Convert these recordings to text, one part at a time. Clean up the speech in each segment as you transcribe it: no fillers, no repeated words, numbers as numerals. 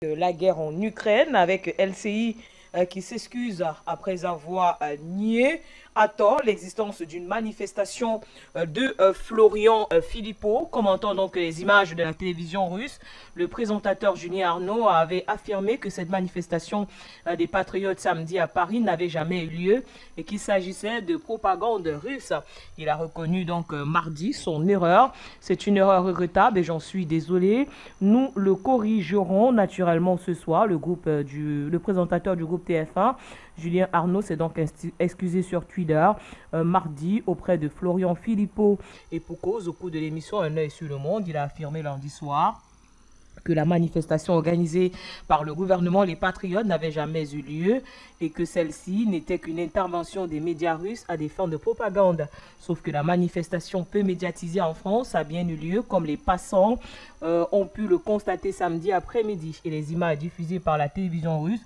La guerre en Ukraine avec LCI qui s'excuse après avoir nié à tort l'existence d'une manifestation de Florian Philippot. Commentant donc les images de la télévision russe, le présentateur Julien Arnaud avait affirmé que cette manifestation des patriotes samedi à Paris n'avait jamais eu lieu et qu'il s'agissait de propagande russe. Il a reconnu donc mardi son erreur. C'est une erreur regrettable et j'en suis désolé. Nous le corrigerons naturellement ce soir. Le présentateur du groupe TF1, Julien Arnaud, s'est donc excusé sur Twitter mardi auprès de Florian Philippot. Et pour cause, au cours de l'émission Un œil sur le monde, il a affirmé lundi soir que la manifestation organisée par le gouvernement Les Patriotes n'avait jamais eu lieu et que celle-ci n'était qu'une intervention des médias russes à des fins de propagande. Sauf que la manifestation peu médiatisée en France a bien eu lieu, comme les passants ont pu le constater samedi après-midi. Et les images diffusées par la télévision russe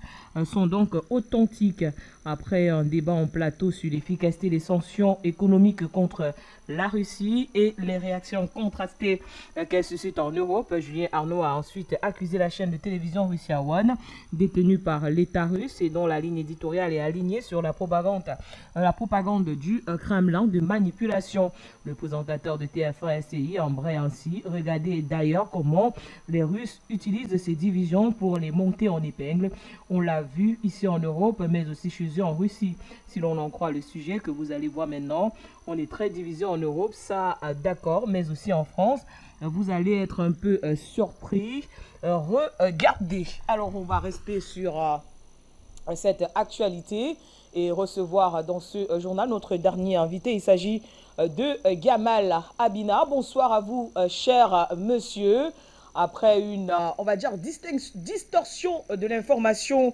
sont donc authentiques. Après un débat en plateau sur l'efficacité des sanctions économiques contre la Russie et les réactions contrastées qu'elle suscite en Europe, Julien Arnaud a ensuite accusé la chaîne de télévision Russia One, détenue par l'État russe et dont la ligne éditoriale est alignée sur la propagande du Kremlin de manipulation. Le présentateur de TF1 SCI embraye ainsi: regardez d'ailleurs comment les Russes utilisent ces divisions pour les monter en épingle. On l'a vu ici en Europe, mais aussi chez eux en Russie. Si l'on en croit le sujet que vous allez voir maintenant, on est très divisé en Europe, ça d'accord, mais aussi en France. Vous allez être un peu surpris. Regardez. Alors, on va rester sur cette actualité et recevoir dans ce journal notre dernier invité. Il s'agit de Gamal Abina. Bonsoir à vous, cher monsieur. Après une, on va dire, distorsion de l'information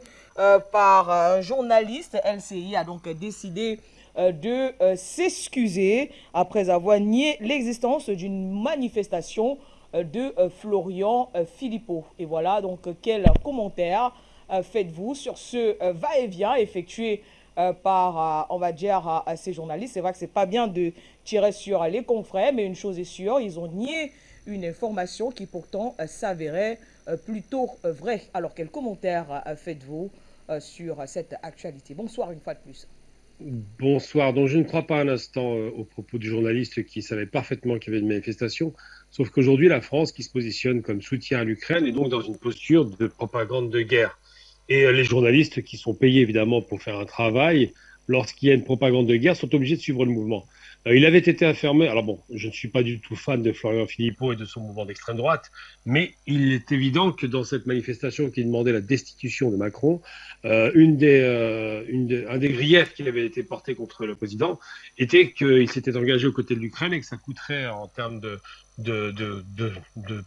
par un journaliste, LCI a donc décidé de s'excuser après avoir nié l'existence d'une manifestation de Florian Philippot. Et voilà donc quel commentaire faites-vous sur ce va-et-vient effectué par, on va dire, ces journalistes. C'est vrai que c'est pas bien de tirer sur les confrères, mais une chose est sûre, ils ont nié une information qui pourtant s'avérait plutôt vraie. Alors quel commentaire faites-vous sur cette actualité? Bonsoir une fois de plus. Bonsoir. Donc, je ne crois pas un instant aux propos du journaliste qui savait parfaitement qu'il y avait une manifestation. Sauf qu'aujourd'hui, la France, qui se positionne comme soutien à l'Ukraine, est donc dans une posture de propagande de guerre. Et les journalistes qui sont payés évidemment pour faire un travail, lorsqu'il y a une propagande de guerre, sont obligés de suivre le mouvement. Il avait été affirmé, alors bon, je ne suis pas du tout fan de Florian Philippot et de son mouvement d'extrême droite, mais il est évident que dans cette manifestation qui demandait la destitution de Macron, un des griefs qui avait été porté contre le président était qu'il s'était engagé aux côtés de l'Ukraine et que ça coûterait en termes de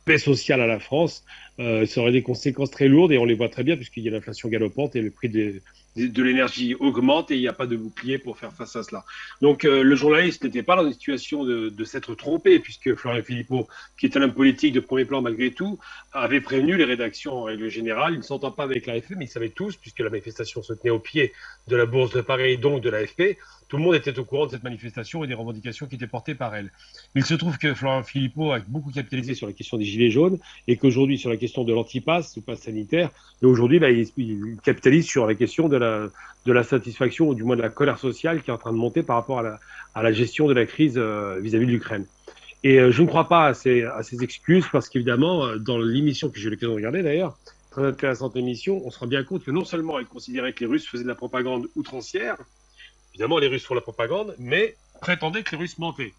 paix sociale à la France, ça aurait des conséquences très lourdes et on les voit très bien puisqu'il y a l'inflation galopante et le prix de l'énergie augmente et il n'y a pas de bouclier pour faire face à cela. Donc le journaliste n'était pas dans une situation de s'être trompé puisque Florian Philippot, qui est un homme politique de premier plan malgré tout, avait prévenu les rédactions en règle générale. Il ne s'entend pas avec l'AFP, mais ils savaient tous, puisque la manifestation se tenait au pied de la Bourse de Paris et donc de l'AFP, tout le monde était au courant de cette manifestation et des revendications qui étaient portées par elle. Il se trouve que Florian Philippot a beaucoup capitalisé sur la question des gilets jaunes et qu'aujourd'hui, sur la question de l'antipass, ou pass sanitaire, et aujourd'hui, là, il capitalise sur la question de la satisfaction, ou du moins de la colère sociale qui est en train de monter par rapport à la gestion de la crise vis-à-vis de l'Ukraine. Et je ne crois pas à ces excuses parce qu'évidemment, dans l'émission que j'ai eu l'occasion de regarder d'ailleurs, très intéressante émission, on se rend bien compte que non seulement elle considérait que les Russes faisaient de la propagande outrancière, évidemment les Russes font la propagande, mais prétendaient que les Russes mentaient.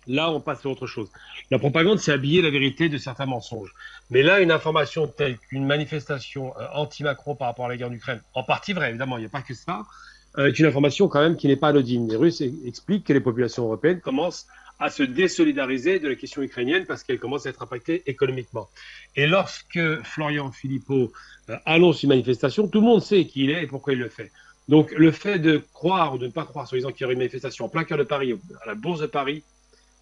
Là, on passe à autre chose. La propagande, c'est habiller la vérité de certains mensonges. Mais là, une information telle qu'une manifestation anti-Macron par rapport à la guerre en Ukraine, en partie vraie, évidemment, il n'y a pas que ça, est une information quand même qui n'est pas anodine. Les Russes expliquent que les populations européennes commencent à se désolidariser de la question ukrainienne parce qu'elle commence à être impactée économiquement. Et lorsque Florian Philippot annonce une manifestation, tout le monde sait qui il est et pourquoi il le fait. Donc le fait de croire ou de ne pas croire, soi-disant qu'il y aurait une manifestation en plein cœur de Paris, à la Bourse de Paris,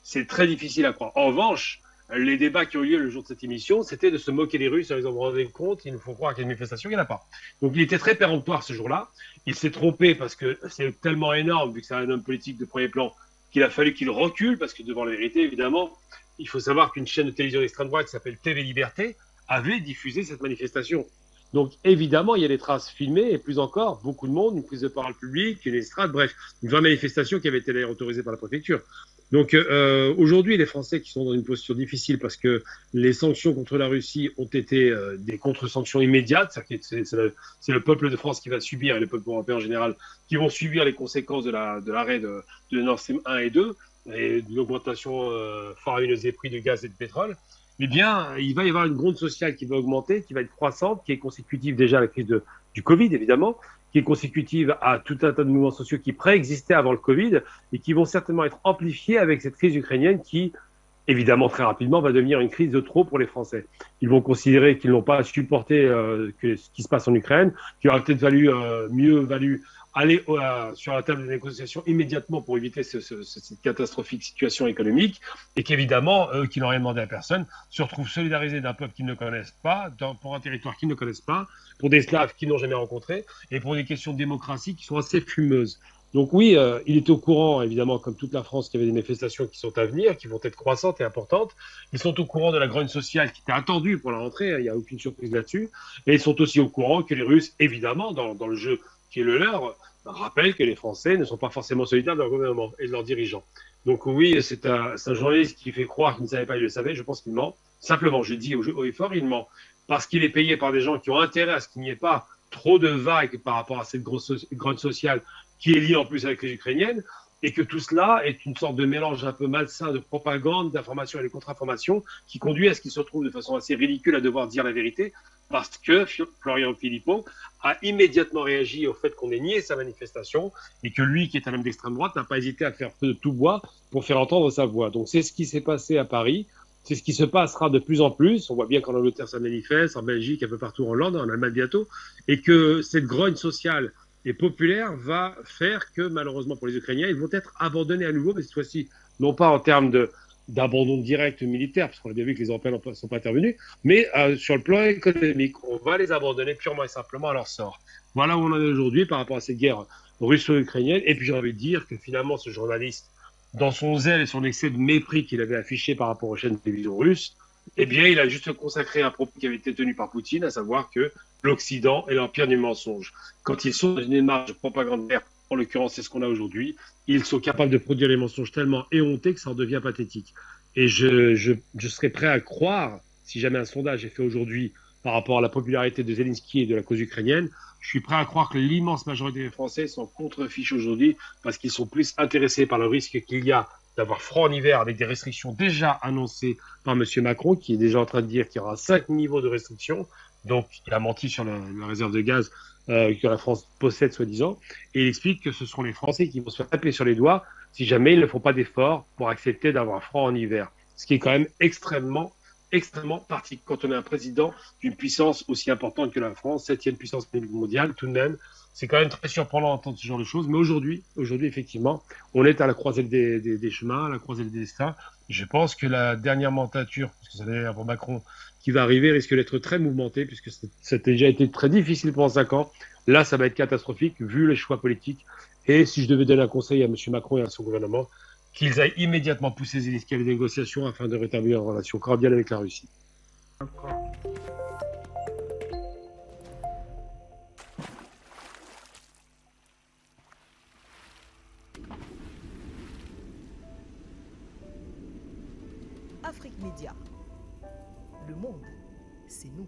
c'est très difficile à croire. En revanche, les débats qui ont eu lieu le jour de cette émission, c'était de se moquer des Russes en disant, vous vous rendez compte, ils nous font croire qu'il y a une manifestation, il n'y en a pas. Donc il était très péremptoire ce jour-là. Il s'est trompé parce que c'est tellement énorme, vu que c'est un homme politique de premier plan, qu'il a fallu qu'il recule, parce que devant la vérité, évidemment, il faut savoir qu'une chaîne de télévision d'extrême droite qui s'appelle TV Liberté avait diffusé cette manifestation. Donc évidemment, il y a des traces filmées et plus encore, beaucoup de monde, une prise de parole publique, une estrade, bref, une vraie manifestation qui avait été d'ailleurs autorisée par la préfecture. Donc aujourd'hui, les Français qui sont dans une posture difficile parce que les sanctions contre la Russie ont été des contre-sanctions immédiates, c'est le peuple de France qui va subir, et le peuple européen en général, qui vont subir les conséquences de l'arrêt de Nord Stream 1 et 2, et de l'augmentation faramineuse des prix de gaz et de pétrole. Eh bien, il va y avoir une gronde sociale qui va augmenter, qui va être croissante, qui est consécutive déjà à la crise du Covid, évidemment, qui est consécutive à tout un tas de mouvements sociaux qui préexistaient avant le Covid et qui vont certainement être amplifiés avec cette crise ukrainienne qui, évidemment, très rapidement, va devenir une crise de trop pour les Français. Ils vont considérer qu'ils n'ont pas supporté ce qui se passe en Ukraine, qu'il aurait peut-être mieux valu aller sur la table de négociation immédiatement pour éviter cette catastrophique situation économique, et qu'évidemment, eux qui n'ont rien demandé à personne, se retrouvent solidarisés d'un peuple qu'ils ne connaissent pas, pour un territoire qu'ils ne connaissent pas, pour des Slaves qu'ils n'ont jamais rencontrés, et pour des questions de démocratie qui sont assez fumeuses. Donc oui, il est au courant, évidemment, comme toute la France, qu'il y avait des manifestations qui sont à venir, qui vont être croissantes et importantes. Ils sont au courant de la grogne sociale qui était attendue pour la rentrée, il n'y a aucune surprise là-dessus. Et ils sont aussi au courant que les Russes, évidemment, dans le jeu qui est le leur, rappellent que les Français ne sont pas forcément solidaires de leur gouvernement et de leurs dirigeants. Donc oui, c'est un journaliste qui fait croire qu'il ne savait pas, il le savait, je pense qu'il ment. Simplement, je dis haut et fort, il ment. Parce qu'il est payé par des gens qui ont intérêt à ce qu'il n'y ait pas trop de vagues par rapport à cette grogne sociale qui est liée en plus avec les Ukrainiennes, et que tout cela est une sorte de mélange un peu malsain de propagande, d'information et de contre-information qui conduit à ce qu'il se retrouve de façon assez ridicule à devoir dire la vérité, parce que Florian Philippot a immédiatement réagi au fait qu'on ait nié sa manifestation et que lui, qui est un homme d'extrême droite, n'a pas hésité à faire feu de tout bois pour faire entendre sa voix. Donc c'est ce qui s'est passé à Paris, c'est ce qui se passera de plus en plus. On voit bien qu'en Angleterre ça manifeste, en Belgique, un peu partout en Hollande, en Allemagne bientôt, et que cette grogne sociale et populaire va faire que malheureusement pour les Ukrainiens, ils vont être abandonnés à nouveau, mais cette fois-ci, non pas en termes d'abandon direct militaire, parce qu'on a bien vu que les Européens ne sont pas intervenus, mais sur le plan économique, on va les abandonner purement et simplement à leur sort. Voilà où on en est aujourd'hui par rapport à cette guerre russo-ukrainienne. Et puis j'ai envie de dire que finalement, ce journaliste, dans son zèle et son excès de mépris qu'il avait affiché par rapport aux chaînes de télévision russes, eh bien, il a juste consacré un propos qui avait été tenu par Poutine, à savoir que l'Occident est l'empire du mensonge. Quand ils sont dans une démarche de propagande verte, en l'occurrence, c'est ce qu'on a aujourd'hui, ils sont capables de produire des mensonges tellement éhontés que ça en devient pathétique. Et je serais prêt à croire, si jamais un sondage est fait aujourd'hui par rapport à la popularité de Zelensky et de la cause ukrainienne, je suis prêt à croire que l'immense majorité des Français sont contre-fiches aujourd'hui parce qu'ils sont plus intéressés par le risque qu'il y a d'avoir froid en hiver avec des restrictions déjà annoncées par M. Macron, qui est déjà en train de dire qu'il y aura 5 niveaux de restrictions. Donc, il a menti sur la réserve de gaz que la France possède, soi-disant. Et il explique que ce seront les Français qui vont se faire taper sur les doigts si jamais ils ne font pas d'efforts pour accepter d'avoir froid en hiver. Ce qui est quand même extrêmement particulier quand on est un président d'une puissance aussi importante que la France, 7e puissance mondiale, tout de même. C'est quand même très surprenant d'entendre ce genre de choses. Mais aujourd'hui, effectivement, on est à la croisée des chemins, à la croisée des destins. Je pense que la dernière mandature, parce que ça d'ailleurs pour Macron, qui va arriver, risque d'être très mouvementée, puisque ça a déjà été très difficile pendant 5 ans. Là, ça va être catastrophique, vu les choix politiques. Et si je devais donner un conseil à M. Macron et à son gouvernement, qu'ils aillent immédiatement pousser les escaliers de négociation afin de rétablir une relation cordiale avec la Russie. Afrique Média. Le monde, c'est nous.